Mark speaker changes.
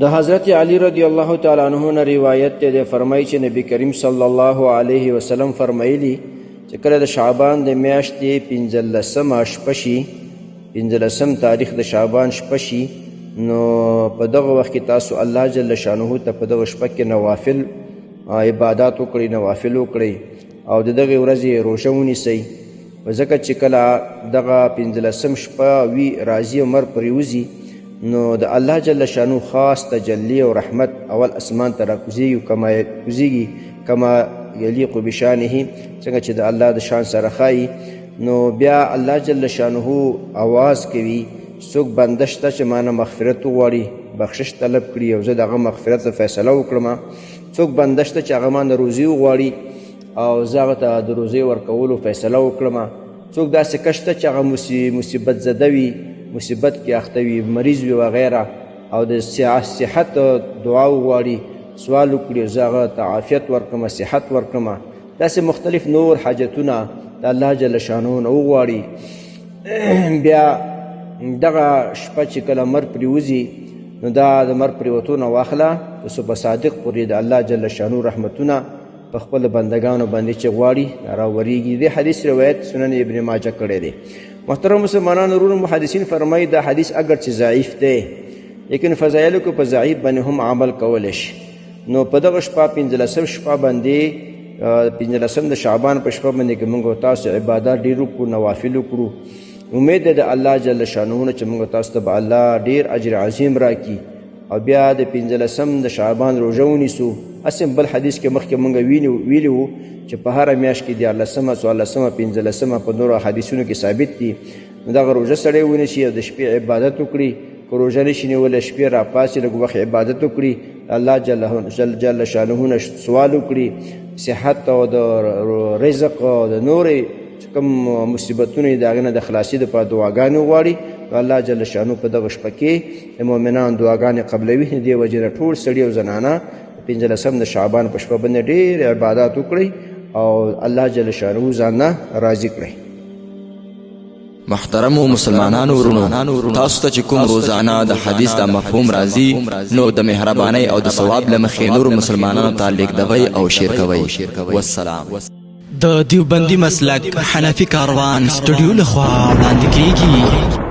Speaker 1: د حضرت علی رضی الله تعالی عنہ نه روایت ده، فرمایي چې نبی کریم صلی الله علیه وسلم فرمایلی چې کله د شعبان د میاشتې 15مه شپه شي، 15 تاریخ د شعبان شپه شي، نو په دغه وخت کې تاسو الله جل شانه ته په دغه شپه کې نوافل عبادات وکړئ، نوافل وکړئ او د دغه ورځې روژه ونیسئ. ځکه چې کله دغه 15 شپه وي راځي عمر پرې وځي، نو د الله جل شانو خاص تجلی او رحمت اول اسمان ته راکوزیږي کما یلیق بشانه، څنګه چې د الله د شان سره ښایي. نو بیا الله جل شانه आवाज کوي، څوک بنده شته چې مانه مغفرت وغواړي، بخشش طلب کړي او زه دغه مغفرت فیصله وکړم. څوک بنده شته چې هغه مانه روزي وغواړي او زه هغه ته د روزي ورکولو فیصله وکړم. څوک داسې کس شته چې هغه مصیبت زده وي، مصیبت کې اخته وي، مریض وي وغیره، او د صحت دعا وغواړي، سوال وکړي زه هغه ته عافیت ورکړم، صحت ورکړم. داسې مختلف نور حاجتونه د الله جل شانه نه وغواړي. بیا دغه شپه چې کله مر پرې وځي، نو دا د مر پرېوتو نه واخله د صبح صادق پورې د الله جل شانه رحمتونه په خپل بندگانو باندې چې غواړي راوریږي. دې حدیث روایت سنن ابن ماجه کړی دی. محترم مسلمانانو ورونو، محدثین فرمایي دا حدیث اگر چې ضعیف دی لیکن فضایلو کې په ضعیف باندې هم عمل کولی شي. نو په دغه شپه 15 شپه باندې 15 د شعبان په شپه باندې کې موږ تاسو عبادت ډېر وکړو، نوافل وکړو. امید ده د الله جل شانه چې موږ تاسو ته به الله ډېر اجر عظیم راکړي. او بیا د 15 د شعبان روژه ونیسو. اسم بل حدیث کې مخکې موږ ویلي وو چې په هره میاشت کې 14 14 15 په نورو حدیثونو کې ثابت دي. نو دغه روژه سړی ونیسي او د شپې عبادت وکړي. که روژه نشي نیولی، شپې راپاڅي، لږ وخت عبادت وکړي، الله جل شانه نه سوال وکړي، صحت او د رزق او د نورې کوم مصیبتونه د هغې نه د خلاصي دپاره دعاګانې وغواړي. الله جل شانه په دغه شپه کې د مؤمنانو دعاګانې قبلوي. دې وجې نه ټول سړي او زنانه 15 د شعبان په شپه باندې ډېر عبادات وکړئ او الله جل شانه ځان نه راضي کړئ.
Speaker 2: محترمو مسلمانانو ورونو، تاسو ته چې کوم روزانه د حدیث د مفهوم راځي، نو د مهربانۍ او د ثواب له مخې نور مسلمانانو ته لیږدوئ او شیر کوئ. والسلام.
Speaker 3: د دیوبندي مسلک حنفي کاروان سټوډیو لخوا وړاندې کیږي.